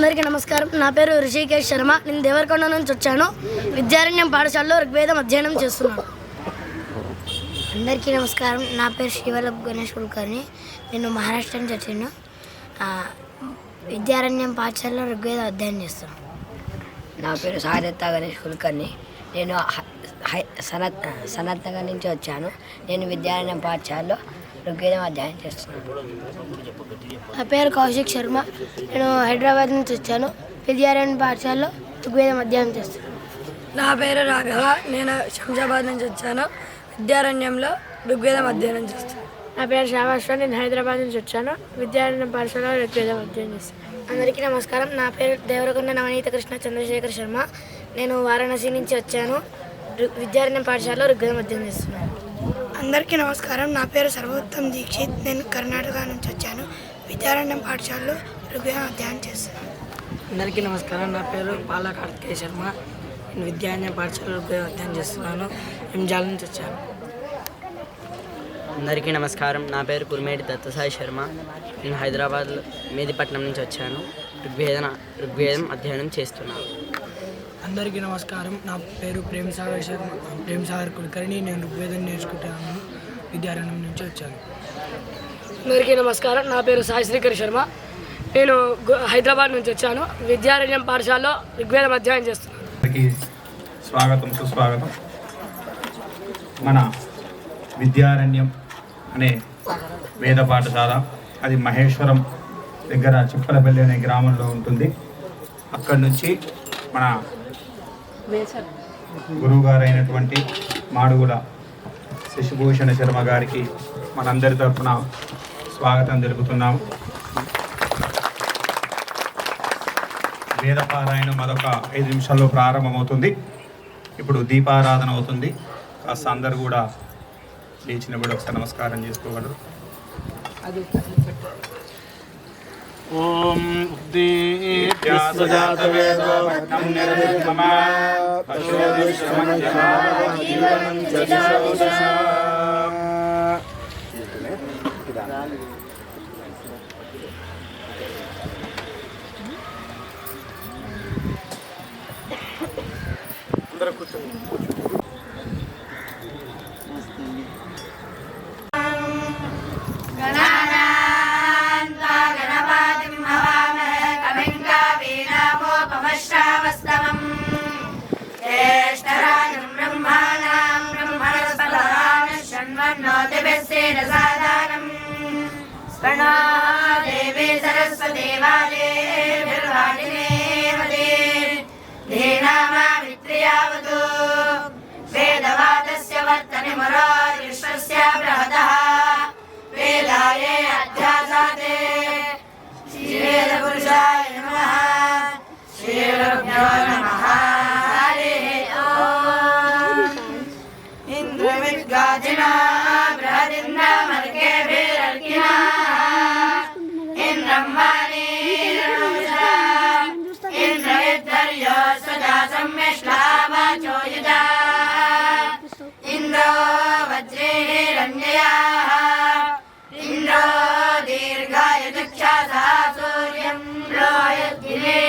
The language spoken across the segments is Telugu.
అందరికీ నమస్కారం. నా పేరు రిషికేష్ శర్మ. నేను దేవరకొండ నుంచి వచ్చాను. విద్యారణ్యం పాఠశాలలో ఋగ్వేదం అధ్యయనం చేస్తున్నాను. అందరికీ నమస్కారం. నా పేరు శ్రీవల్లభ్ గణేష్ కుల్కర్ని. నేను మహారాష్ట్ర నుంచి వచ్చాను. విద్యారణ్యం పాఠశాలలో ఋగ్వేదం అధ్యయనం చేస్తున్నాను. నా పేరు సారథ గణేష్ కుల్కర్ని. నేను సనత్ నగర్ నుంచి వచ్చాను. నేను విద్యారణ్యం పాఠశాలలో ఋగ్వేదం అధ్యయనం చేస్తున్నాను. నా పేరు కౌశిక్ శర్మ. నేను హైదరాబాద్ నుంచి వచ్చాను. విద్యారణ్యం పాఠశాలలో ఋగ్వేదం అధ్యయనం చేస్తున్నాను. నా పేరు రాఘవ. నేను శంషాబాద్ నుంచి వచ్చాను. విద్యారణ్యంలో ఋగ్వేదం అధ్యయనం చేస్తాను. నా పేరు శ్యామేశ్వర. నేను హైదరాబాద్ నుంచి వచ్చాను. విద్యారణ్యం పాఠశాలలో ఋగ్వేదం అధ్యయనం చేస్తాను. అందరికీ నమస్కారం. నా పేరు దేవరకొండ నవనీత కృష్ణ చంద్రశేఖర్ శర్మ. నేను వారణాసి నుంచి వచ్చాను. విద్యారణ్యం పాఠశాలలో ఋగ్వేదం అధ్యయనం చేస్తున్నాను. అందరికీ నమస్కారం. నా పేరు సర్వోత్తమ్ దీక్షిత్. నేను కర్ణాటక నుంచి వచ్చాను. విద్యారణ్యం పాఠశాలలో ఋగ్వేదం అధ్యయనం చేస్తున్నాను. అందరికీ నమస్కారం. నా పేరు పాల కార్తికేయ శర్మ. నేను విద్యారణ్యం పాఠశాలలో ఋగ్వేదం అధ్యయనం చేస్తున్నాను. ఎంజాల నుంచి వచ్చాను. అందరికీ నమస్కారం. నా పేరు కుర్మేటి దత్తసాయి శర్మ. నేను హైదరాబాద్ మేదిపట్నం నుంచి వచ్చాను. ఋగ్వేదం అధ్యయనం చేస్తున్నాను. అందరికీ నమస్కారం. నా పేరు ప్రేమ్సాగర్ కుల్కర్ని. నేను ఋగ్వేదం నేర్చుకుంటాను. విద్యారణ్యం నుంచి వచ్చాను. అందరికీ నమస్కారం. నా పేరు సాయి శ్రీకర్ శర్మ. నేను హైదరాబాద్ నుంచి వచ్చాను. విద్యారణ్యం పాఠశాలలో ఋగ్వేదం అధ్యయనం చేస్తున్నాను. స్వాగతం, సుస్వాగతం. మన విద్యారణ్యం అనే వేద పాఠశాల అది మహేశ్వరం దగ్గర చిప్పలపల్లి అనే గ్రామంలో ఉంటుంది. అక్కడి నుంచి మన గురువుగారైనటువంటి మాడుగుల శశిభూషణ శర్మ గారికి మనందరి తరఫున స్వాగతం తెలుపుతున్నాము. వేదపారాయణం మరొక 5 నిమిషాల్లో ప్రారంభమవుతుంది. ఇప్పుడు దీపారాధన అవుతుంది. కాస్త అందరు కూడా లేచినప్పుడు ఒకసారి నమస్కారం చేసుకోగలరు. ఓం అందరూ కూర్చోండి. देवी सरस्वती धीनामावित्र्यावतु वेदवादस्य वर्तने मरो विश्वस्य बृहदः वेदाये अध्यासाते श्रीवेदपुरुषाय नमः. श्रीगुरुभ्यो नमः. हरिः ओम्. इन्द्रमिद्गाजिना बृहदिन्द्रमर्केभिरर्किणा इन्द्रं वाणीर्नमुषा इन्द्रविद्धर्यो स्वजा सम्यश्लावाचो युजा इन्द्रो वज्रेरन्ययाः इन्द्रो दीर्घाय दक्षासा सूर्यं रोयद्दिने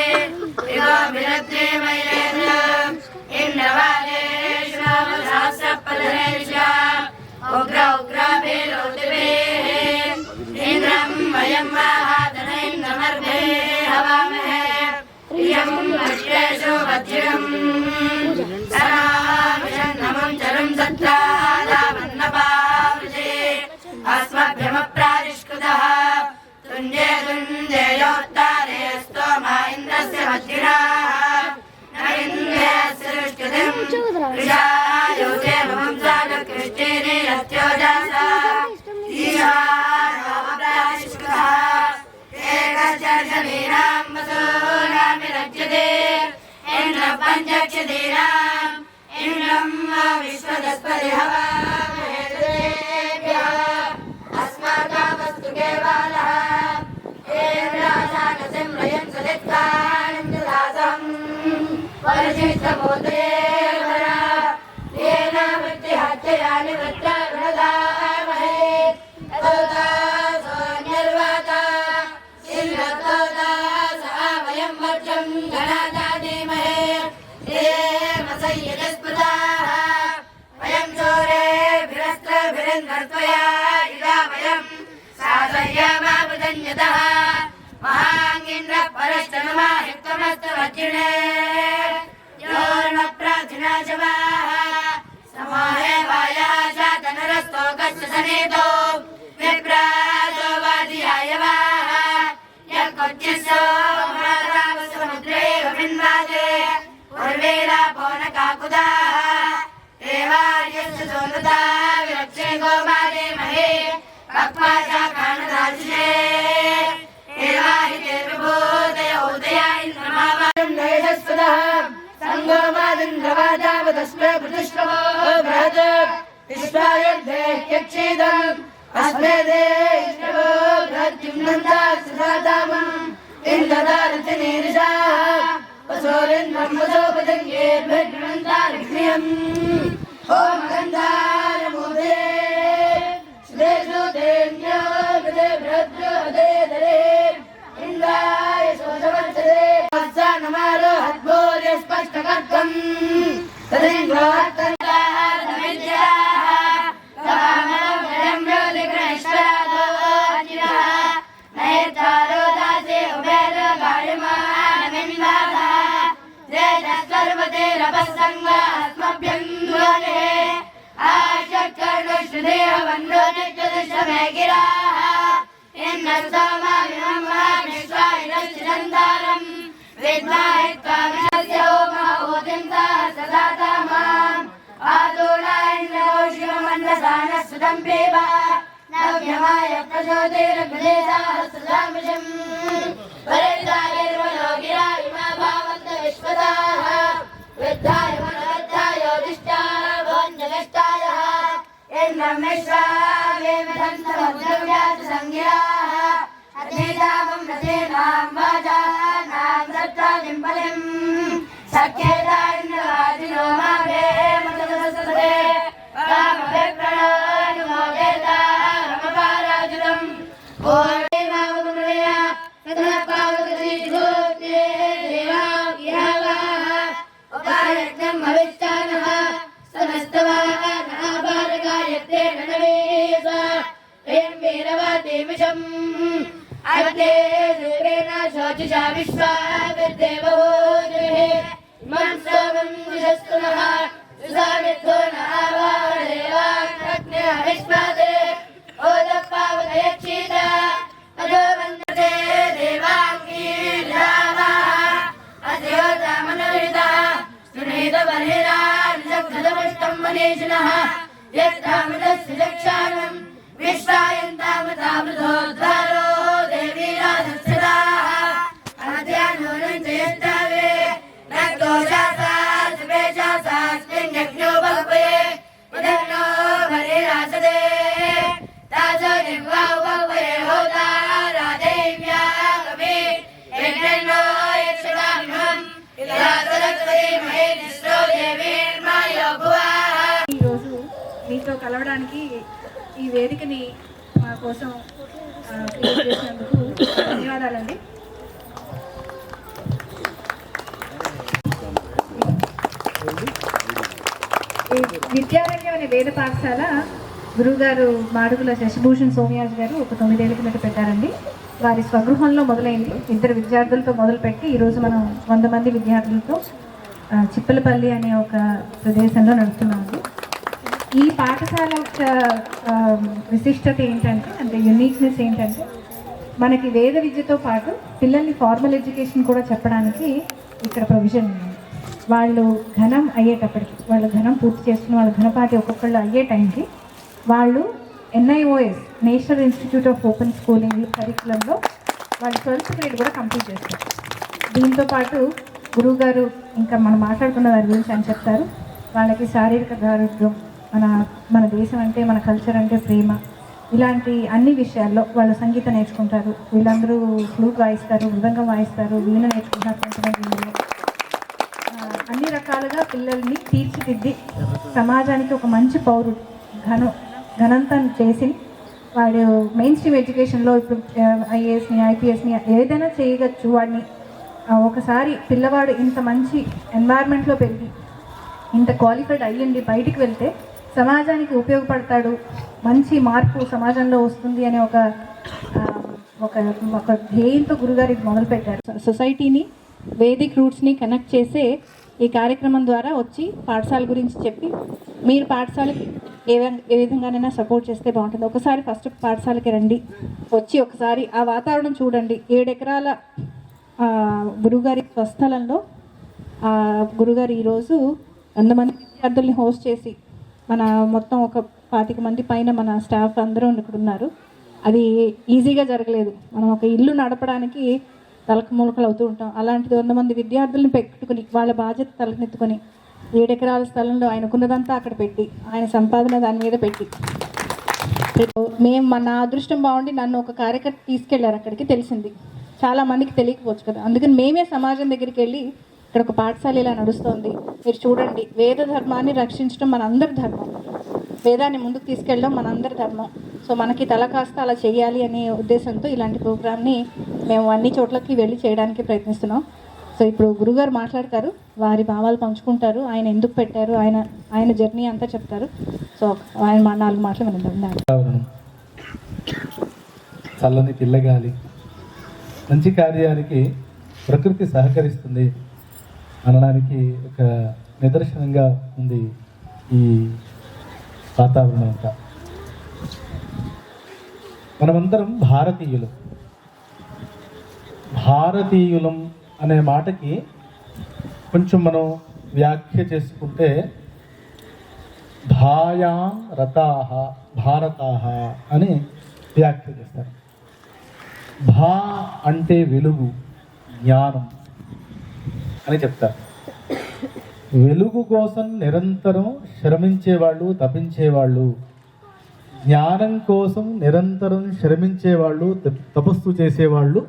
ऋगोभिरद्रे मयेन्द्रम् इन्द्रवादेषु सहस्रपदनेषु उग्र उग्राभिरोदिभिः इन्द्रं वयं महादन इन्द्रमर्धे हवामहे प्रियं वज्रेषु वज्रम् सरामिषन्नमं चरं सत्रादावन्नपावृजे अस्मभ्यमप्रादिष्कृतः तुञ्जे तुञ्जे योत्तारे स्तोमा इन्द्रस्य वज्रिणाः न इन्द्रस्य दृष्टितिं ऋषायोते ममं सागकृष्टेने रत्योजासा ईशानोपप्रादिष्कृतः एकश्चर्षदीनां वसूनामिरज्यते इन्द्रः पञ्चक्षदीनाम् इन्द्रं विश्वदस्पति हवामहेभ्यः अस्माकामस्तु केवलः इन्द्रासानसिंहयं सदित्तानन्ददासम् परिचितमोदयेभरा येन वृत्तिहत्ययानि वृत्तगुणदामहे ततोता सोऽन्यर्वाता इन्द्रतोता सा वयं ऊर्जं गणाता धीमहि मसय्यजस्पृताः वयं शूरेभिरस्त्रभिरन्धर्त्वया इदा वयं साधयामावृतन्यतः महाङ्गिन्द्रः परश्चनुमाहित्वमस्तु वज्रिणे योर्णप्राधिना शवाः समाहे वायः शातनरस्तोकस्य सनेतो विप्राजो वादियायवाः यक्कोच्चिस्सो महारावसमुद्रे वमिन्वादे उर्वेरापो न काकुदाः देवार्यस्य सोनुता विरक्षे गोमादे महे पक्वाचा कानदाशिषे देवाहि देवभूतय उदया इन्द्रमावारं नयशस्वदः सङ्गोमादिन्द्रवादावदस्मे प्रतिष्ठवो बृहत् विश्वायद्धे यक्षीदम् अस्मे देष्टवो बृहद्युम्नन्दास्सदामम् इन्द्रदारति नीरिषाः वसोरिन्द्रं वसोपजङ्गे भृग्नन्दारिक्रियम् ॐ गन्धारमूदे सुदेशु देन्यो गदे भृद्यो हदे दरे इन्द्राय सोषवर्चदे वत्सानमारो हद्भोर्य स्पष्टकर्तम् तदिन्द्रोत्तरार्धविद्याः तवामलं ज्योतिग्रहिष्ठादो अजिरः नयतारो दासे उभेरो गायमानमिन्दाधः सर्वतेरपसङ्गास्मभ्यं ध्वने आशकर्णश्रुदेहवन्दो नित्यदृश्यमे गिराः इन्नस्तोमाविनम्माविश्वायिनश्चिरन्तारम् विद्वाहित्वा विशस्य होमहोदिन्ताः सदा तामाम् आदोनायन्द्रमोषिमन्नसानः सुतं पेवा नव्यमाय प्रचोदिरग्रेधाः सुधामिषम् परिदायर्वयोगिरा इमा भावन्त विश्वदाः विद्धाय मनवद्धायोदिष्टाः भोञ्जनिष्ठायः इन्द्रं विश्वावेमधन्तमद्रव्यासङ्गिराः अधीतामं रथेनां वाजानां दत्तानिं बलिं सख्येता इन्द्रवादिनो माभे मदससदे कामभिप्रणोनुमोदेता रमपाराजुतम् ओर्वेमावगुणया तदपावगतिभूते देवाव्यावाः उपायज्ञम् अविष्टानः समस्तवाः नाभारकायत्ते ननवेसा प्रेम वीरवादेमिषम् अग्ने सूरेण शोचिषा विश्वाविद्देवभूतिभिः इमं सोमं दिशस्तु नः सुसामिद्धो न आवादेवाग्ने अविश्वादे ओदपावदयक्षीत अदो वन्दते देवाङ्गीर्यावाः अद्योतामनविदा सुनीतबर्हिरा निजग्धदमष्टं मनीषिणः यत्तामृतस्य चक्षाणम् विश्वायन्तामृतामृतोद्धारो देवीराधस्यदाः अनद्यानूनं च यत्तावे न घोषासा सुपेशासास्मिन् यज्ञो भगवये उदन्नो भरिरासदे ताजो जिह्वाउ भगवये होता राधेव्यागमे यज्ञन्नो यक्षगामिमम् इलासरक्तये महे निश्रो देवीर्मायो भुवाः। ఈరోజు మీతో కలవడానికి ఈ వేదికని మా కోసం క్రియేట్ చేసినందుకు ధన్యవాదాలండి. ఈ విద్యారణ్యం అనే వేద పాఠశాల గురువుగారు మాడుగుల శశిభూషణ్ సోమయాజ్ గారు ఒక 9 ఏళ్ల కిందట పెట్టారండి. వారి స్వగృహంలో మొదలైంది. 2 విద్యార్థులతో మొదలుపెట్టి ఈరోజు మనం 100 మంది విద్యార్థులతో చిప్పలపల్లి అనే ఒక ప్రదేశంలో నడుస్తున్నాము. ఈ పాఠశాల యొక్క విశిష్టత ఏంటంటే, అంటే యూనిక్నెస్ ఏంటంటే, మనకి వేద విద్యతో పాటు పిల్లల్ని ఫార్మల్ ఎడ్యుకేషన్ కూడా చెప్పడానికి ఇక్కడ ప్రొవిజన్ ఉంది. వాళ్ళు ఘనం అయ్యేటప్పటికి, వాళ్ళు ఘనం పూర్తి చేసుకుని వాళ్ళ ఘనపాటి ఒక్కొక్కళ్ళు అయ్యే టైంకి వాళ్ళు NIOS national institute of open schooling కరికులంలో వాళ్ళు 12th గ్రేడ్ కూడా కంప్లీట్ చేస్తారు. దీంతోపాటు గురువుగారు ఇంకా మనం మాట్లాడుకున్న దాని గురించి అని చెప్తారు. వాళ్ళకి శారీరక ఆరోగ్యం, మన దేశం అంటే, మన కల్చర్ అంటే ప్రేమ, ఇలాంటి అన్ని విషయాల్లో వాళ్ళు సంగీతం నేర్చుకుంటారు. వీళ్ళందరూ ఫ్లూట్ వాయిస్తారు, మృదంగం వాయిస్తారు, వీణ నేర్చుకుంటారు. కొంతమంది అన్ని రకాలుగా పిల్లల్ని తీర్చిదిద్ది సమాజానికి ఒక మంచి పౌరుడు ఘనంతం చేసి వాడు మెయిన్ స్ట్రీమ్ ఎడ్యుకేషన్లో ఇప్పుడు IASని IPSని ఏదైనా చేయగచ్చు. వాడిని ఒకసారి పిల్లవాడు ఇంత మంచి ఎన్వైర్న్మెంట్లో పెరిగి ఇంత క్వాలిఫైడ్ అయ్యింది బయటికి వెళ్తే సమాజానికి ఉపయోగపడతాడు, మంచి మార్పు సమాజంలో వస్తుంది అనే ఒక ఒక ధ్యేయంతో గురుగారు ఇది మొదలుపెట్టారు. సొసైటీని వేదిక్ రూట్స్ని కనెక్ట్ చేసే ఈ కార్యక్రమం ద్వారా వచ్చి పాఠశాల గురించి చెప్పి మీరు పాఠశాలకి ఏ విధంగానైనా సపోర్ట్ చేస్తే బాగుంటుంది. ఒకసారి ఫస్ట్ పాఠశాలకి రండి, వచ్చి ఒకసారి ఆ వాతావరణం చూడండి. 7 ఎకరాల గురుగారి స్వస్థలంలో గురుగారు ఈరోజు 100 మంది విద్యార్థుల్ని హోస్ట్ చేసి మన మొత్తం ఒక 25 మంది పైన మన స్టాఫ్ అందరూ ఇక్కడ ఉన్నారు. అది ఈజీగా జరగలేదు. మనం ఒక ఇల్లు నడపడానికి తలకు మూలకలు అవుతూ ఉంటాం. అలాంటిది 100 మంది విద్యార్థులను పెట్టుకుని వాళ్ళ బాధ్యత తలకెత్తుకొని 7 ఎకరాల స్థలంలో ఆయనకున్నదంతా అక్కడ పెట్టి ఆయన సంపాదన దాని మీద పెట్టి నా అదృష్టం బాగుండి నన్ను ఒక కార్యకర్త తీసుకెళ్లారు. అక్కడికి తెలిసింది, చాలా మందికి తెలియకపోవచ్చు కదా. అందుకని మేమే సమాజం దగ్గరికి వెళ్ళి ఇక్కడ ఒక పాఠశాల ఇలా నడుస్తోంది, మీరు చూడండి, వేద ధర్మాన్ని రక్షించడం మనందరి ధర్మం, వేదాన్ని ముందుకు తీసుకెళ్ళడం మనందరి ధర్మం. సో మనకి తల కాస్త అలా చేయాలి అనే ఉద్దేశంతో ఇలాంటి ప్రోగ్రామ్ని మేము అన్ని చోట్లకి వెళ్ళి చేయడానికి ప్రయత్నిస్తున్నాం. సో ఇప్పుడు గురుగారు మాట్లాడతారు, వారి భావాలు పంచుకుంటారు, ఆయన ఎందుకు పెట్టారు, ఆయన జర్నీ అంతా చెప్తారు. సో ఆయన 4 మాటలు వినండి. చల్లని పిల్లగాలి, మంచి కార్యానికి ప్రకృతి సహకరిస్తుంది అనడానికి ఒక నిదర్శనంగా ఉంది ఈ వాతావరణం అంతా. మనమందరం భారతీయులం అనే మాటకి కొంచెం మనం వ్యాఖ్య చేసుకుంటే భాయాం రతాహ భారతాహ అని వ్యాఖ్య చేస్తారు. భా అంటే వెలుగు, జ్ఞానం అని చెప్తారు. వెలుగు కోసం నిరంతరం శ్రమించేవాళ్ళు, తపించేవాళ్ళు, జ్ఞానం కోసం నిరంతరం శ్రమించేవాళ్ళు, తపస్సు చేసేవాళ్ళు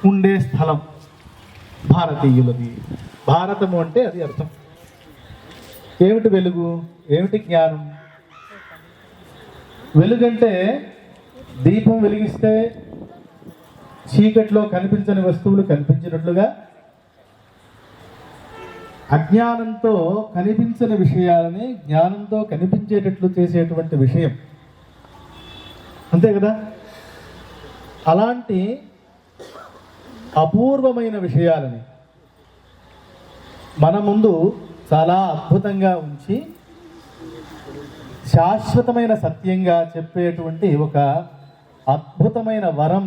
ఉండే స్థలం భారతీయులది. భారతము అంటే అది అర్థం. ఏమిటి వెలుగు, ఏమిటి జ్ఞానం? వెలుగంటే దీపం వెలిగిస్తే చీకట్లో కనిపించని వస్తువులు కనిపించినట్లుగా, అజ్ఞానంతో కనిపించని విషయాలని జ్ఞానంతో కనిపించేటట్లు చేసేటువంటి విషయం, అంతే కదా. అలాంటి అపూర్వమైన విషయాలని మన ముందు చాలా అద్భుతంగా ఉంచి శాశ్వతమైన సత్యంగా చెప్పేటువంటి ఒక అద్భుతమైన వరం,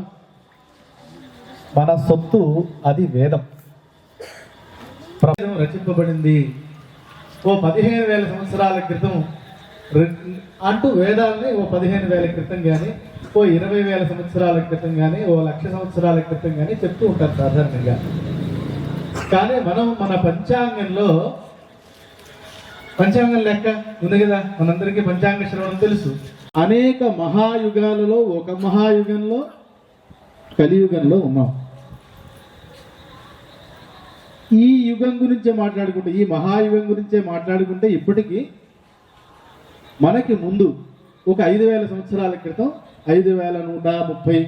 మన సొత్తు, అది వేదం. ప్రపంచం రచింపబడింది ఓ 15,000 సంవత్సరాల క్రితం అంటూ వేదాలని ఓ 15,000 క్రితం కానీ, ఓ 20,000 సంవత్సరాల క్రితం కానీ, ఓ 1,00,000 సంవత్సరాల క్రితం కానీ చెప్తూ ఉంటారు సాధారణంగా. కానీ మనం మన పంచాంగం లెక్క ఉంది కదా, మనందరికీ పంచాంగ శ్రవణం తెలుసు. అనేక మహాయుగాలలో ఒక మహాయుగంలో కలియుగంలో ఉన్నాం. ఈ యుగం గురించే మాట్లాడుకుంటే, ఈ మహాయుగం గురించే మాట్లాడుకుంటే ఇప్పటికీ మనకి ముందు ఒక 5,000 సంవత్సరాల క్రితం, 5,130,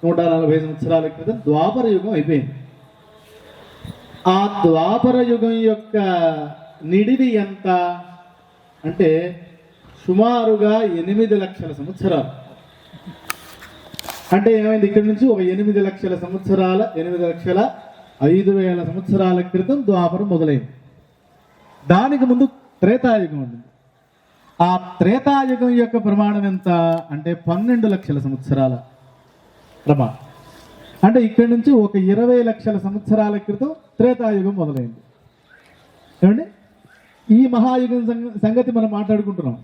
140 సంవత్సరాల క్రితం ద్వాపర యుగం అయిపోయింది. ఆ ద్వాపర యుగం యొక్క నిడివి ఎంత అంటే సుమారుగా 8 లక్షల సంవత్సరాలు. అంటే ఏమైంది, ఇక్కడి నుంచి ఒక 8 లక్షల సంవత్సరాల 8,05,000 సంవత్సరాల క్రితం ద్వాపరం మొదలైంది. దానికి ముందు త్రేతాయుగం ఉంది. ఆ త్రేతాయుగం యొక్క ప్రమాణం ఎంత అంటే 12 లక్షల సంవత్సరాల ప్రమాణం. అంటే ఇక్కడి నుంచి ఒక 20 లక్షల సంవత్సరాల క్రితం త్రేతాయుగం మొదలైంది. ఏమండి, ఈ మహాయుగం సంగతి మనం మాట్లాడుకుంటున్నాం.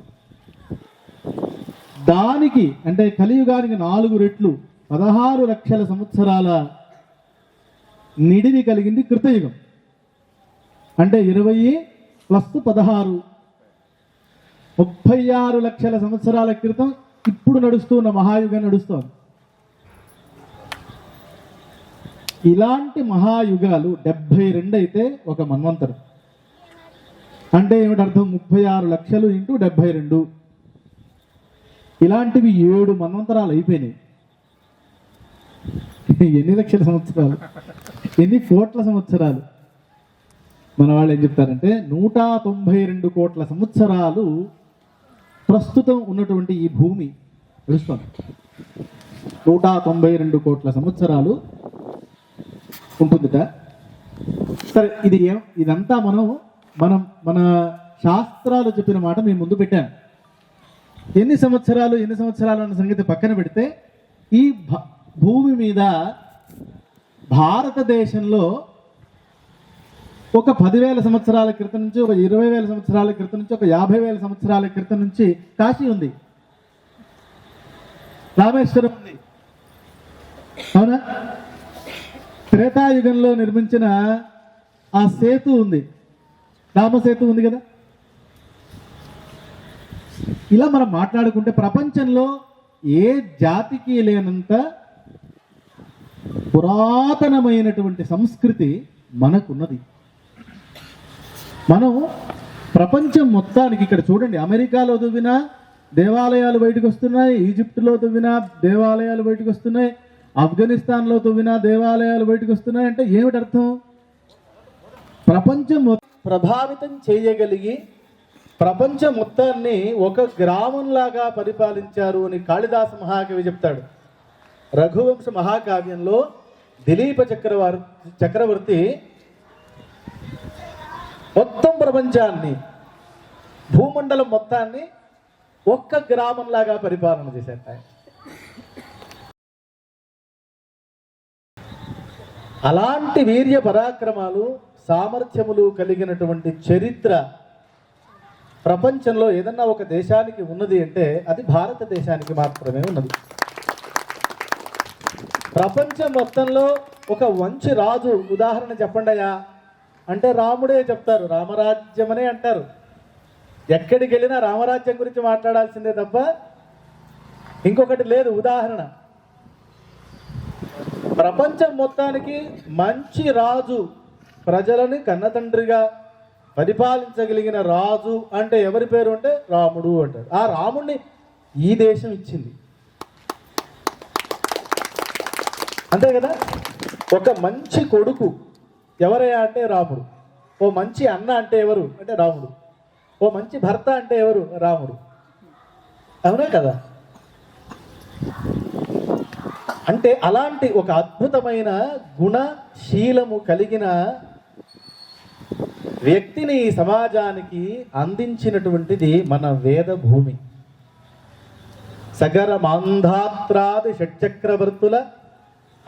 దానికి అంటే కలియుగానికి 4 రెట్లు 16 లక్షల సంవత్సరాల నిడివి కలిగింది కృతయుగం. అంటే 20 + 16 36 లక్షల సంవత్సరాల క్రితం ఇప్పుడు నడుస్తున్న మహాయుగం నడుస్తోంది. ఇలాంటి మహాయుగాలు 72 అయితే ఒక మన్వంతరం. అంటే ఏమిటి అర్థం? 36 లక్షలు × 72. ఇలాంటివి 7 మన్వంతరాలు అయిపోయినాయి. ఎన్ని లక్షల సంవత్సరాలు, ఎన్ని కోట్ల సంవత్సరాలు? మన వాళ్ళు ఏం చెప్తారంటే 192 కోట్ల సంవత్సరాలు ప్రస్తుతం ఉన్నటువంటి ఈ భూమి తెలుస్తుంది. 192 కోట్ల సంవత్సరాలు ఉంటుందిట. సరే, ఇదంతా మన శాస్త్రాలు చెప్పిన మాట మేము ముందు పెట్టాను. ఎన్ని సంవత్సరాలు అన్న సంగతి పక్కన పెడితే, ఈ భూమి మీద భారతదేశంలో ఒక 10,000 సంవత్సరాల క్రితం నుంచి, ఒక 20,000 సంవత్సరాల క్రితం నుంచి, ఒక 50,000 సంవత్సరాల క్రితం నుంచి కాశీ ఉంది, రామేశ్వరం ఉంది, అవునా? త్రేతాయుగంలో నిర్మించిన ఆ సేతు ఉంది, రామసేతు ఉంది కదా. ఇలా మనం మాట్లాడుకుంటే ప్రపంచంలో ఏ జాతికి లేనంత పురాతనమైనటువంటి సంస్కృతి మనకున్నది. మనం ప్రపంచం మొత్తానికి, ఇక్కడ చూడండి, అమెరికాలో దువ్వినా దేవాలయాలు బయటకు వస్తున్నాయి, ఈజిప్టులో దువ్వినా దేవాలయాలు బయటకు వస్తున్నాయి, ఆఫ్ఘనిస్తాన్లో దువ్వినా దేవాలయాలు బయటకు వస్తున్నాయి. అంటే ఏమిటి అర్థం? ప్రపంచం ప్రభావితం చేయగలిగి ప్రపంచం మొత్తాన్ని ఒక గ్రామంలాగా పరిపాలించారు అని కాళిదాస మహాకవి చెప్తాడు. రఘువంశ మహాకావ్యంలో దిలీప చక్రవర్తి మొత్తం ప్రపంచాన్ని, భూమండలం మొత్తాన్ని ఒక్క గ్రామంలాగా పరిపాలన చేశారు. అలాంటి వీర్య పరాక్రమాలు, సామర్థ్యములు కలిగినటువంటి చరిత్ర ప్రపంచంలో ఏదన్నా ఒక దేశానికి ఉన్నది అంటే అది భారతదేశానికి మాత్రమే ఉన్నది. ప్రపంచం మొత్తంలో ఒక మంచి రాజు ఉదాహరణ చెప్పండియా అంటే రాముడే చెప్తారు, రామరాజ్యమనే అంటారు. ఎక్కడికి వెళ్ళినా రామరాజ్యం గురించి మాట్లాడాల్సిందే తప్ప ఇంకొకటి లేదు. ఉదాహరణ, ప్రపంచం మొత్తానికి మంచి రాజు, ప్రజలని కన్నతండ్రిగా పరిపాలించగలిగిన రాజు అంటే ఎవరి పేరు అంటే రాముడు అంటారు. ఆ రాముడిని ఈ దేశం ఇచ్చింది, అంతే కదా. ఒక మంచి కొడుకు ఎవరయ్యా అంటే రాముడు. ఓ మంచి అన్న అంటే ఎవరు అంటే రాముడు. ఓ మంచి భర్త అంటే ఎవరు? రాముడు. అవునా కదా? అంటే అలాంటి ఒక అద్భుతమైన గుణశీలము కలిగిన వ్యక్తిని సమాజానికి అందించినటువంటిది మన వేద భూమి. సగర మాంధాత్రాది షట్చక్రవర్తుల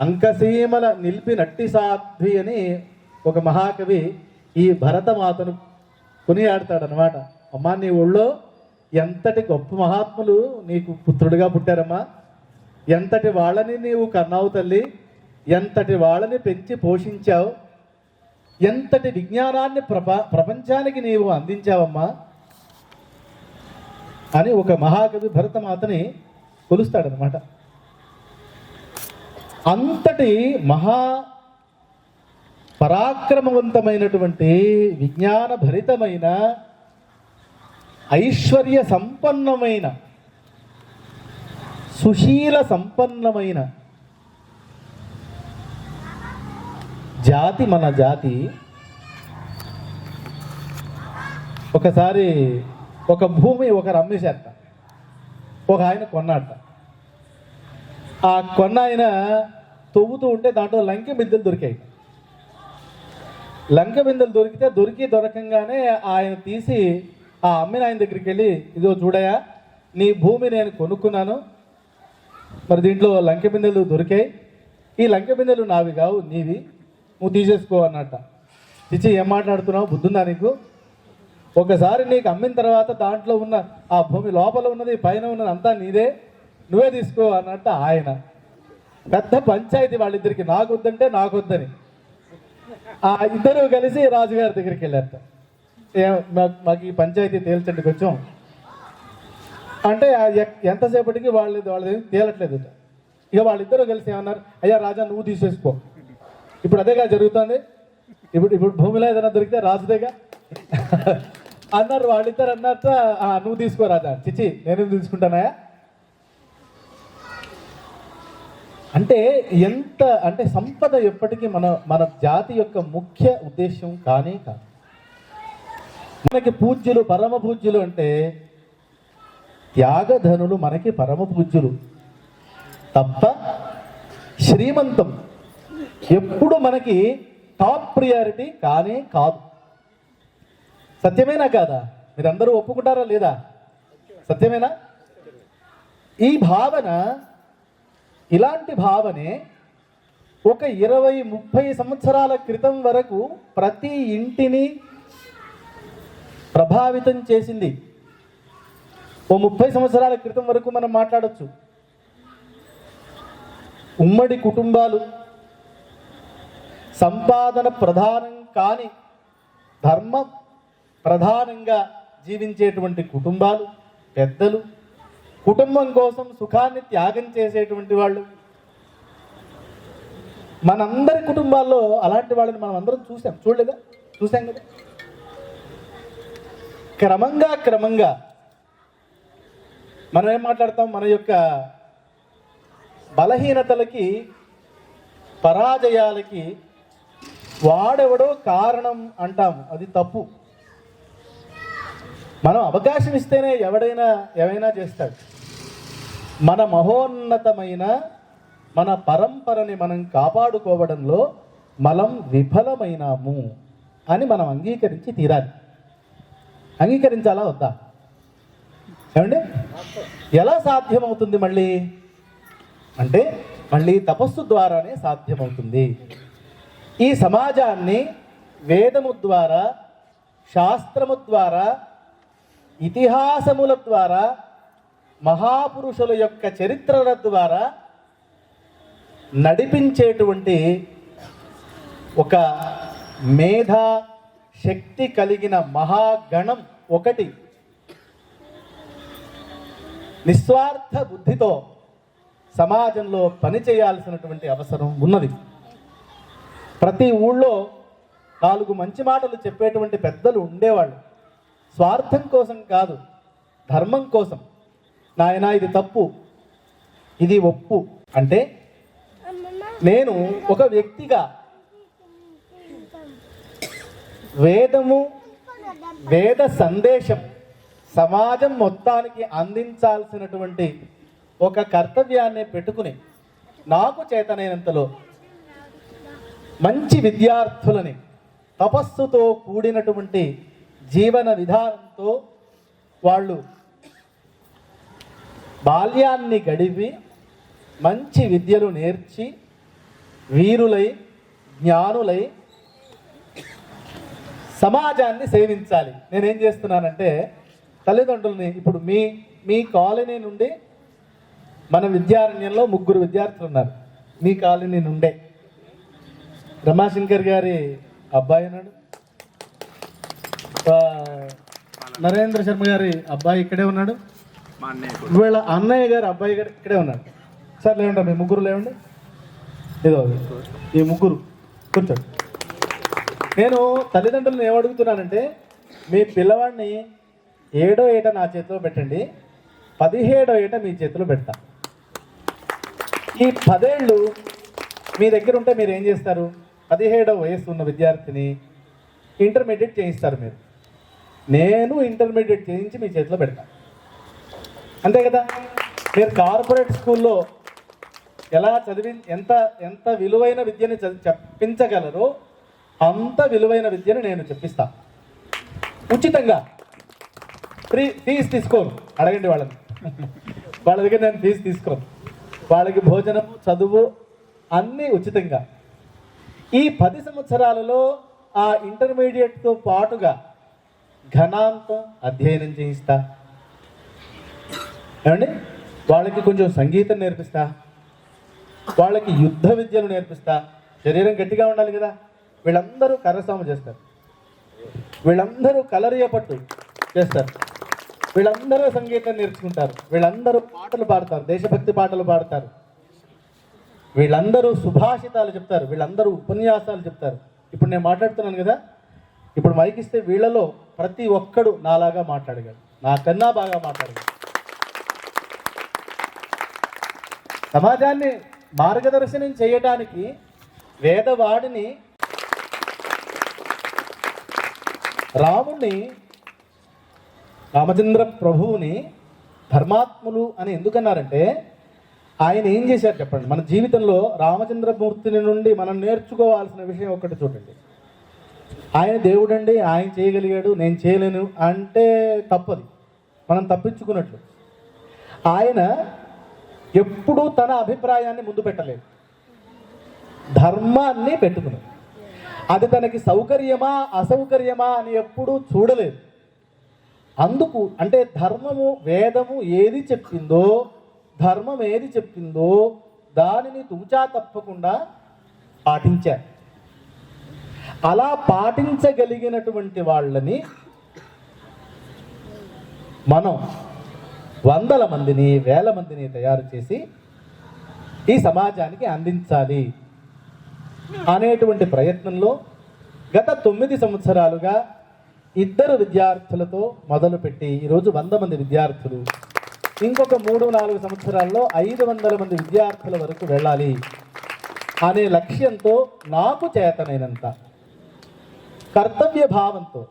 అంకసీమల నిలిపి నట్టి సాధ్వి అని ఒక మహాకవి ఈ భరతమాతను కొనియాడతాడనమాట. అమ్మా, నీ ఊళ్ళో ఎంతటి గొప్ప మహాత్ములు నీకు పుత్రుడిగా పుట్టారమ్మా, ఎంతటి వాళ్ళని నీవు కన్నావు తల్లి, ఎంతటి వాళ్ళని పెంచి పోషించావు, ఎంతటి విజ్ఞానాన్ని ప్రపంచానికి నీవు అందించావమ్మా అని ఒక మహాకవి భరతమాతని కొలుస్తాడనమాట. అంతటి మహా పరాక్రమవంతమైనటువంటి విజ్ఞాన భరితమైన ఐశ్వర్య సంపన్నమైన సుశీల సంపన్నమైన జాతి మన జాతి. ఒకసారి ఒక భూమి ఒకరు అమ్మేశారట, ఒక ఆయన కొన్నాడట. ఆ కొన్న ఆయన తవ్వుతూ ఉంటే దాంట్లో లంకె బిందెలు దొరికాయి. లంకె బిందెలు దొరకంగానే ఆయన తీసి ఆ అమ్మిన ఆయన దగ్గరికి వెళ్ళి, ఇదో చూడయా, నీ భూమి నేను కొనుక్కున్నాను, మరి దీంట్లో లంకె బిందెలు దొరికాయి, ఈ లంకె బిందెలు నావి కావు, నీవి, నువ్వు తీసేసుకో అన్నట్ట. ఇచ్చి ఏం మాట్లాడుతున్నావు, బుద్ధుందా నీకు? ఒకసారి నీకు అమ్మిన తర్వాత దాంట్లో ఉన్న ఆ భూమి లోపల ఉన్నది పైన ఉన్నది అంతా నీదే, నువ్వే తీసుకో అన్నట్ట. ఆయన పెద్ద పంచాయతీ వాళ్ళిద్దరికి, నాకొద్దంటే నాకొద్దని. ఆ ఇద్దరు కలిసి రాజుగారి దగ్గరికి వెళ్ళారట. మాకు ఈ పంచాయతీ తేల్చండి కొంచెం అంటే ఎంతసేపటికి వాళ్ళ తేలట్లేదు. ఇక వాళ్ళిద్దరూ కలిసి ఏమన్నారు, అయ్యా రాజా నువ్వు తీసేసుకో, ఇప్పుడు అదేగా జరుగుతుంది, ఇప్పుడు భూమిలో ఏదైనా దొరికితే రాజుదేగా అన్నారు. వాళ్ళిద్దరు అన్నట్ట, నువ్వు తీసుకో రాజా. చిచ్చి నేనేం తీసుకుంటానా, అంటే ఎంత అంటే సంపద ఎప్పటికీ మన జాతి యొక్క ముఖ్య ఉద్దేశం కానే కాదు. మనకి పూజ్యులు పరమ పూజ్యులు అంటే త్యాగధనులు మనకి పరమ పూజ్యులు తప్ప శ్రీమంతం ఎప్పుడు మనకి టాప్ ప్రియారిటీ కానే కాదు. సత్యమేనా కాదా? మీరందరూ ఒప్పుకుంటారా లేదా? సత్యమేనా? ఈ భావన, ఇలాంటి భావనే ఒక 20-30 సంవత్సరాల క్రితం వరకు ప్రతి ఇంటిని ప్రభావితం చేసింది. ఓ 30 సంవత్సరాల క్రితం వరకు మనం మాట్లాడొచ్చు. ఉమ్మడి కుటుంబాలు, సంపాదన ప్రధానం కాని ధర్మ ప్రధానంగా జీవించేటువంటి కుటుంబాలు, పెద్దలు, కుటుంబం కోసం సుఖాన్ని త్యాగం చేసేటువంటి వాళ్ళు. మనందరి కుటుంబాల్లో అలాంటి వాళ్ళని మనం అందరం చూసాం కదా. క్రమంగా మనం ఏం మాట్లాడతాం? మన యొక్క బలహీనతలకి, పరాజయాలకి వాడెవడో కారణం అంటాము. అది తప్పు. మనం అవకాశం ఇస్తేనే ఏమైనా చేస్తాడు. మన మహోన్నతమైన మన పరంపరని మనం కాపాడుకోవడంలో మనం విఫలమైనాము అని మనం అంగీకరించి తీరాలి. అంగీకరించాలా వద్దా? ఏమండి? ఎలా సాధ్యమవుతుంది మళ్ళీ అంటే మళ్ళీ తపస్సు ద్వారానే సాధ్యమవుతుంది. ఈ సమాజాన్ని వేదము ద్వారా, శాస్త్రము ద్వారా, ఇతిహాసముల ద్వారా, మహాపురుషుల యొక్క చరిత్రల ద్వారా నడిపించేటువంటి ఒక మేధా శక్తి కలిగిన మహాగణం ఒకటి నిస్వార్థ బుద్ధితో సమాజంలో పనిచేయాల్సినటువంటి అవసరం ఉన్నది. ప్రతి ఊళ్ళో 4 మంచి మాటలు చెప్పేటువంటి పెద్దలు ఉండేవాళ్ళు. స్వార్థం కోసం కాదు, ధర్మం కోసం. నాయనా ఇది తప్పు, ఇది ఒప్పు అంటే నేను ఒక వ్యక్తిగా వేదము, వేద సందేశం సమాజం మొత్తానికి అందించాల్సినటువంటి ఒక కర్తవ్యాన్ని పెట్టుకుని నాకు చేతనైనంతలో మంచి విద్యార్థులని తపస్సుతో కూడినటువంటి జీవన విధానంతో వాళ్ళు బాల్యాన్ని గడిపి మంచి విద్యలు నేర్చి వీరులై జ్ఞానులై సమాజాన్ని సేవించాలి. నేనేం చేస్తున్నానంటే తల్లిదండ్రులని ఇప్పుడు మీ కాలనీ నుండి మన విద్యారణ్యంలో 3 విద్యార్థులు ఉన్నారు. మీ కాలనీ నుండే రమాశంకర్ గారి అబ్బాయి ఉన్నాడు, నరేంద్ర శర్మ గారి అబ్బాయి ఇక్కడే ఉన్నాడు, వీళ్ళ అన్నయ్య గారి అబ్బాయి గారు ఇక్కడే ఉన్నాడు. సార్ లేవండి, మీ 3 లేవండి. ఏదో ఈ 3 కూర్చోండి. నేను తల్లిదండ్రులను ఏమడుగుతున్నానంటే మీ పిల్లవాడిని 7వ ఏట నా చేతిలో పెట్టండి, 17వ ఏట మీ చేతిలో పెడతా. ఈ 10 ఏళ్ళు మీ దగ్గర ఉంటే మీరు ఏం చేస్తారు? 17వ వయసు ఉన్న విద్యార్థిని ఇంటర్మీడియట్ చేయిస్తారు మీరు. నేను ఇంటర్మీడియట్ చేయించి మీ చేతిలో పెడతా. అంతే కదా? మీరు కార్పొరేట్ స్కూల్లో ఎలా ఎంత విలువైన విద్యని చెప్పించగలరో అంత విలువైన విద్యను నేను చెప్పిస్తా ఉచితంగా. ఫీజు తీసుకోను, అడగండి వాళ్ళని. వాళ్ళ దగ్గర నేను ఫీజు తీసుకోను. వాళ్ళకి భోజనం, చదువు అన్నీ ఉచితంగా. ఈ 10 సంవత్సరాలలో ఆ ఇంటర్మీడియట్తో పాటుగా ఘనాంతం అధ్యయనం చేయిస్తా. ఏమండి? వాళ్ళకి కొంచెం సంగీతం నేర్పిస్తా, వాళ్ళకి యుద్ధ విద్యలు నేర్పిస్తా. శరీరం గట్టిగా ఉండాలి కదా. వీళ్ళందరూ కర్రసాము చేస్తారు, వీళ్ళందరూ కలరియపట్టు చేస్తారు, వీళ్ళందరూ సంగీతం నేర్చుకుంటారు, వీళ్ళందరూ పాటలు పాడతారు, దేశభక్తి పాటలు పాడతారు, వీళ్ళందరూ సుభాషితాలు చెప్తారు, వీళ్ళందరూ ఉపన్యాసాలు చెప్తారు. ఇప్పుడు నేను మాట్లాడుతున్నాను కదా, ఇప్పుడు మైక్ ఇస్తే వీళ్ళలో ప్రతి ఒక్కడు నాలాగా మాట్లాడగలరు, నాకన్నా బాగా మాట్లాడగలరు. సమాజాన్ని మార్గదర్శనం చేయడానికి వేదవాడిని రామచంద్ర ప్రభువుని ధర్మాత్ములు అని ఎందుకన్నారంటే ఆయన ఏం చేశారు చెప్పండి. మన జీవితంలో రామచంద్రమూర్తిని నుండి మనం నేర్చుకోవాల్సిన విషయం ఒకటి చూడండి. ఆయన దేవుడండి, ఆయన చేయగలిగాడు, నేను చేయలేను అంటే తప్పది, మనం తప్పించుకున్నట్లు. ఆయన ఎప్పుడూ తన అభిప్రాయాన్ని ముందు పెట్టలేదు, ధర్మాన్ని పెట్టుకున్నాడు. అది తనకి సౌకర్యమా అసౌకర్యమా అని ఎప్పుడూ చూడలేదు. అందుకు అంటే ధర్మము, వేదము ఏది చెప్పిందో, ధర్మం ఏది చెప్పిందో దానిని తూచా తప్పకుండా పాటించారు. అలా పాటించగలిగినటువంటి వాళ్ళని మనం వందల మందిని, వేల మందిని తయారు చేసి ఈ సమాజానికి అందించాలి అనేటువంటి ప్రయత్నంలో గత 9 సంవత్సరాలుగా 2 విద్యార్థులతో మొదలుపెట్టి ఈరోజు 100 మంది విద్యార్థులు, ఇంకొక 3-4 సంవత్సరాల్లో 500 మంది విద్యార్థుల వరకు వెళ్ళాలి అనే లక్ష్యంతో నాకు చేతనైనంత కర్తవ్య భావంతో,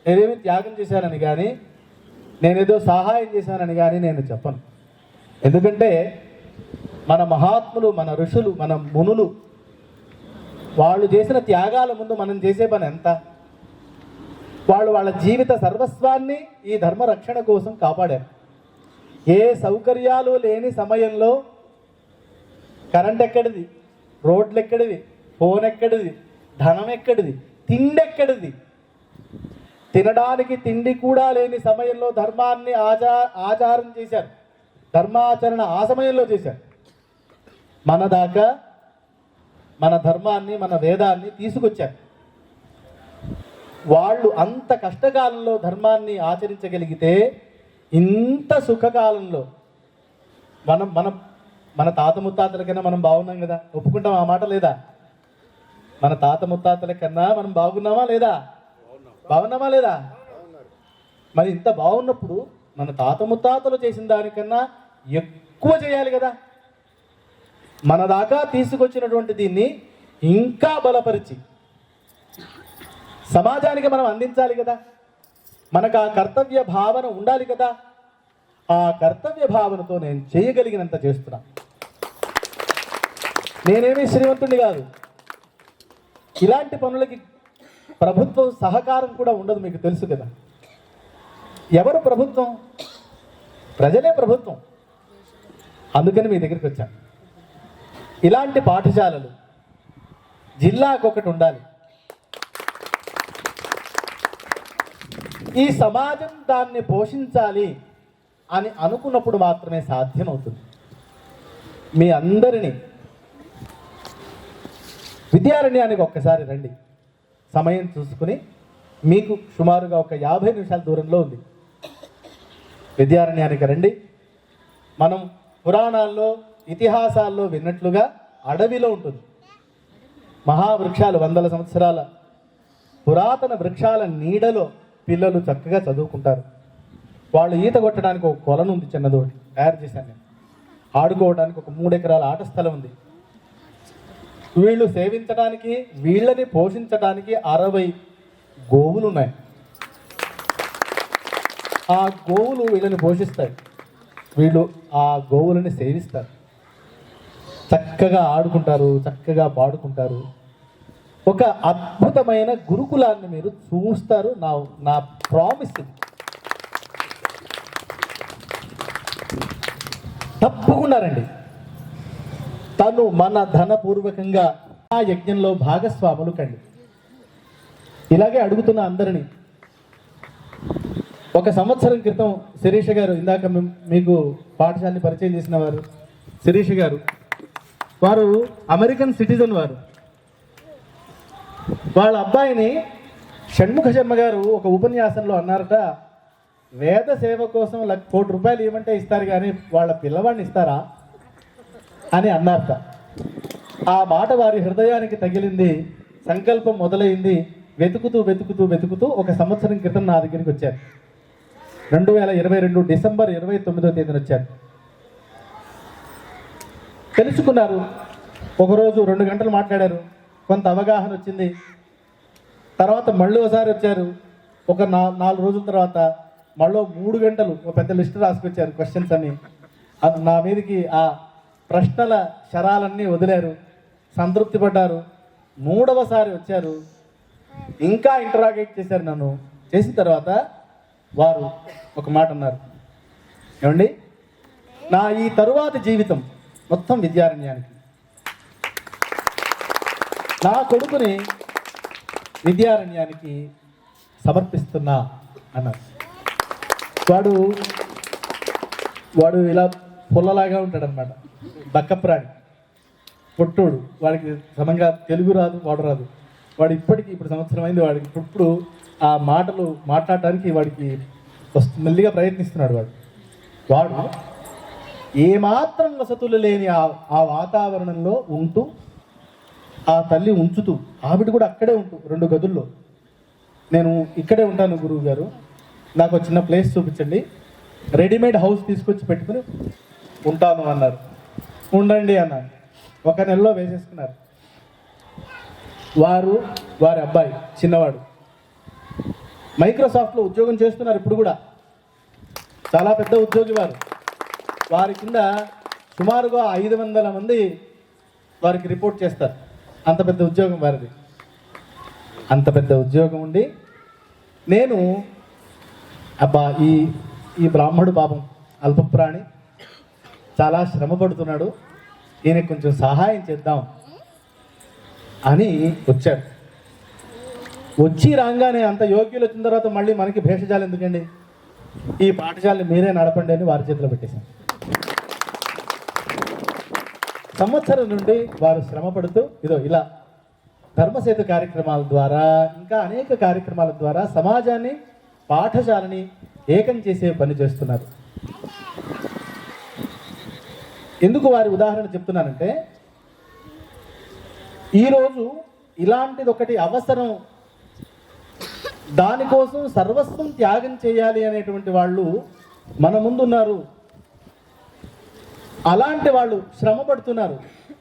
నేనేమి త్యాగం చేశానని కానీ, నేనేదో సహాయం చేశానని కానీ నేను చెప్పను. ఎందుకంటే మన మహాత్ములు, మన ఋషులు, మన మునులు వాళ్ళు చేసిన త్యాగాల ముందు మనం చేసే పని ఎంత? వాళ్ళు వాళ్ళ జీవిత సర్వస్వాన్ని ఈ ధర్మ రక్షణ కోసం కాపాడారు. ఏ సౌకర్యాలు లేని సమయంలో కరెంట్ ఎక్కడిది, రోడ్లు ఎక్కడివి, ఫోన్ ఎక్కడిది, ధనం ఎక్కడిది, తిండి ఎక్కడిది? తినడానికి తిండి కూడా లేని సమయంలో ధర్మాన్ని ఆచారం చేశారు, ధర్మాచరణ ఆ సమయంలో చేశారు. మన దాకా మన ధర్మాన్ని, మన వేదాన్ని తీసుకొచ్చారు. వాళ్ళు అంత కష్టకాలంలో ధర్మాన్ని ఆచరించగలిగితే ఇంత సుఖకాలంలో మన తాత ముత్తాతల కన్నా మనం బాగున్నాం కదా, ఒప్పుకుంటాం ఆ మాట లేదా? మన తాత ముత్తాతల కన్నా మనం బాగున్నామా లేదా? బాగున్నామా లేదా? మరి ఇంత బాగున్నప్పుడు మన తాత ముత్తాతలు చేసిన దానికన్నా ఎక్కువ చేయాలి కదా. మన దాకా తీసుకొచ్చినటువంటి దీన్ని ఇంకా బలపరిచి సమాజానికి మనం అందించాలి కదా. మనకు ఆ కర్తవ్య భావన ఉండాలి కదా. ఆ కర్తవ్య భావనతో నేను చేయగలిగినంత చేస్తున్నా. నేనేమీ శ్రీమంతుడిని కాదు. ఇలాంటి పనులకి ప్రభుత్వం సహకారం కూడా ఉండదు, మీకు తెలుసు కదా. ఎవరు ప్రభుత్వం? ప్రజలే ప్రభుత్వం. అందుకని మీ దగ్గరికి వచ్చాను. ఇలాంటి పాఠశాలలు జిల్లాకు ఒకటి ఉండాలి. ఈ సమాజం దాన్ని పోషించాలి అని అనుకున్నప్పుడు మాత్రమే సాధ్యమవుతుంది. మీ అందరినీ విద్యారణ్యానికి ఒక్కసారి రండి, సమయం చూసుకుని. మీకు సుమారుగా ఒక 50 నిమిషాల దూరంలో ఉంది. విద్యారణ్యానికి రండి. మనం పురాణాల్లో, ఇతిహాసాల్లో విన్నట్లుగా అడవిలో ఉంటుంది. మహావృక్షాలు, 100 సంవత్సరాల పురాతన వృక్షాల నీడలో పిల్లలు చక్కగా చదువుకుంటారు. వాళ్ళు ఈత కొట్టడానికి ఒక కొలను ఉంది, చిన్నదోటి తయారు చేశాను నేను. ఆడుకోవడానికి ఒక 3 ఎకరాల ఆట స్థలం ఉంది. వీళ్ళు సేవించడానికి, వీళ్ళని పోషించడానికి 60 గోవులు ఉన్నాయి. ఆ గోవులు వీళ్ళని పోషిస్తాయి, వీళ్ళు ఆ గోవులని సేవిస్తారు. చక్కగా ఆడుకుంటారు, చక్కగా పాడుకుంటారు. ఒక అద్భుతమైన గురుకులాన్ని మీరు చూస్తారు. నా ప్రామిస్ ఇది. తప్పకుండా రండి. తను మన ధనపూర్వకంగా ఆ యజ్ఞంలో భాగస్వాములు కండి. ఇలాగే అడుగుతున్న అందరినీ. 1 సంవత్సరం క్రితం శిరీష గారు, ఇందాక మీకు పాఠశాలని పరిచయం చేసిన వారు శిరీష గారు, వారు అమెరికన్ సిటిజన్. వాళ్ళ అబ్బాయిని షణ్ముఖ శర్మ గారు ఒక ఉపన్యాసంలో అన్నారట, వేద సేవ కోసం ₹1 కోటి ఇవ్వమంటే ఇస్తారు కానీ వాళ్ళ పిల్లవాడిని ఇస్తారా అని అన్నారట. ఆ మాట వారి హృదయానికి తగిలింది. సంకల్పం మొదలైంది. వెతుకుతూ 1 సంవత్సరం క్రితం నా దగ్గరికి వచ్చారు. 2022 డిసెంబర్ 29వ తేదీన వచ్చారు. తెలుసుకున్నారు. ఒకరోజు 2 గంటలు మాట్లాడారు, కొంత అవగాహన వచ్చింది. తర్వాత మళ్ళీ ఒకసారి వచ్చారు. ఒక 4 రోజుల తర్వాత మళ్ళీ 3 గంటలు ఒక పెద్ద లిస్ట్ రాసుకొచ్చారు క్వశ్చన్స్ అన్ని. నా మీదకి ఆ ప్రశ్నల శరాలన్నీ వదిలారు, సంతృప్తి పడ్డారు. 3వసారి వచ్చారు, ఇంకా ఇంటరాగేట్ చేశారు నన్ను. చేసిన తర్వాత వారు ఒక మాట అన్నారు, ఏమండి నా ఈ తరువాత జీవితం మొత్తం విద్యారణ్యానికి, నా కొడుకుని విద్యారణ్యానికి సమర్పిస్తున్నా అన్నారు. వాడు ఇలా పుల్లలాగా ఉంటాడనమాట, బక్కప్రాణి, పొట్టోడు. వాడికి సమంగా తెలుగు రాదు, వాడు రాదు. వాడు ఇప్పటికీ ఇప్పుడు సంవత్సరం అయింది వాడికి. ఇప్పుడు ఆ మాటలు మాట్లాడటానికి వాడికి మెల్లిగా ప్రయత్నిస్తున్నాడు. వాడు ఏమాత్రం వసతులు లేని ఆ వాతావరణంలో ఉంటూ, ఆ తల్లి ఉంచుతూ, ఆవిడ కూడా అక్కడే ఉంటూ 2 గదుల్లో, నేను ఇక్కడే ఉంటాను గురువు గారు, నాకు చిన్న ప్లేస్ చూపించండి, రెడీమేడ్ హౌస్ తీసుకొచ్చి పెట్టుకుని ఉంటాను అన్నారు. ఉండండి అన్నారు. 1 నెలలో వేసేసుకున్నారు. వారి అబ్బాయి చిన్నవాడు మైక్రోసాఫ్ట్లో ఉద్యోగం చేస్తున్నారు. ఇప్పుడు కూడా చాలా పెద్ద ఉద్యోగి వారి కింద సుమారుగా 500 మంది వారికి రిపోర్ట్ చేస్తారు. అంత పెద్ద ఉద్యోగం వారిది. అంత పెద్ద ఉద్యోగం ఉండి నేను ఈ బ్రాహ్మడు పాపం అల్పప్రాణి, చాలా శ్రమ పడుతున్నాడు, ఈయనకు కొంచెం సహాయం చేద్దాం అని వచ్చాడు. వచ్చి రాగానే అంత యోగ్యులు వచ్చిన తర్వాత మళ్ళీ మనకి భేషజాలు ఎందుకండి, ఈ పాఠశాలని మీరే నడపండి అని వారి చేతిలో పెట్టేశాను. సంవత్సరం నుండి వారు శ్రమ పడుతూ ఇలా ధర్మసేతు కార్యక్రమాల ద్వారా, ఇంకా అనేక కార్యక్రమాల ద్వారా సమాజాన్ని, పాఠశాలని ఏకం చేసే పని చేస్తున్నారు. ఎందుకు వారి ఉదాహరణ చెప్తున్నానంటే, ఈరోజు ఇలాంటిది ఒకటి అవసరం, దానికోసం సర్వస్వం త్యాగం చేయాలి అనేటువంటి వాళ్ళు మన ముందున్నారు. అలాంటి వాళ్ళు శ్రమ పడుతున్నారు.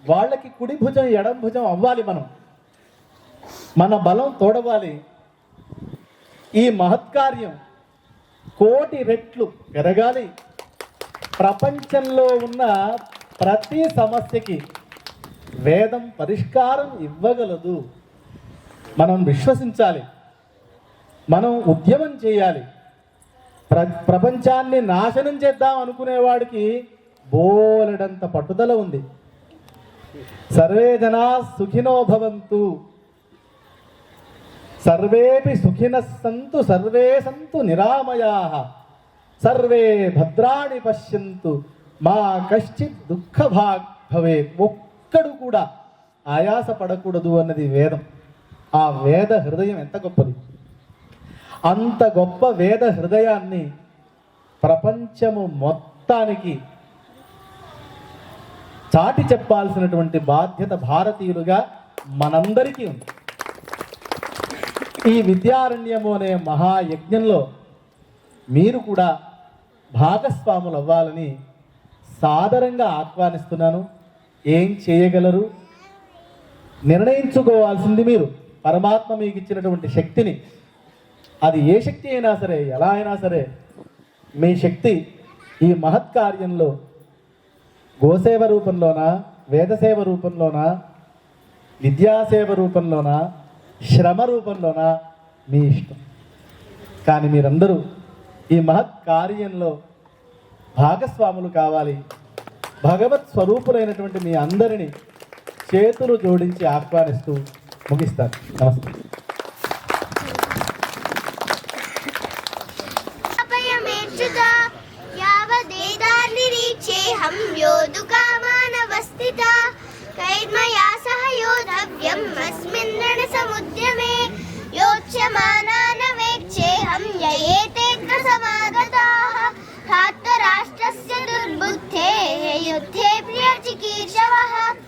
వాళ్ళకి కుడి భుజం ఎడం భుజం అవ్వాలి, మన బలం తోడవాలి. ఈ మహత్కార్యం 1,000,000 రెట్లు పెరగాలి. ప్రపంచంలో ఉన్న ప్రతి సమస్యకి వేదం పరిష్కారం ఇవ్వగలదు. మనం విశ్వసించాలి, మనం ఉద్యమం చేయాలి. ప్రపంచాన్ని నాశనం చేద్దాం అనుకునేవాడికి బోలెడంత పట్టుదల ఉంది. సర్వే జనా సుఖినో భవంతు, సర్వేపి సుఖినః సంతు, సర్వే సంతు నిరామయాః, సర్వే భద్రాణి పశ్యంతు, మా కశ్చిత్ దుఃఖభాగ్ భవేత్. ఒక్కడు కూడా ఆయాస పడకూడదు అన్నది వేదం. ఆ వేద హృదయం ఎంత గొప్పది! అంత గొప్ప వేద హృదయాన్ని ప్రపంచము మొత్తానికి చాటి చెప్పాల్సినటువంటి బాధ్యత భారతీయులుగా మనందరికీ ఉంది. ఈ విద్యారణ్యము అనే మహాయజ్ఞంలో మీరు కూడా భాగస్వాములు అవ్వాలని సాదరంగా ఆహ్వానిస్తున్నాను. ఏం చేయగలరు నిర్ణయించుకోవాల్సింది మీరు. పరమాత్మ మీకు ఇచ్చినటువంటి శక్తిని, అది ఏ శక్తి అయినా సరే, ఎలా అయినా సరే, మీ శక్తి ఈ మహత్కార్యంలో గోసేవ రూపంలోనా, వేదసేవ రూపంలోనా, విద్యాసేవ రూపంలోనా, శ్రమ రూపంలోనా, మీ ఇష్టం. కానీ మీరందరూ ఈ మహత్ కార్యంలో భాగస్వాములు కావాలి. భగవత్ స్వరూపులైనటువంటి మీ అందరినీ చేతులు జోడించి ఆహ్వానిస్తూ ముగిస్తాను. నమస్తే.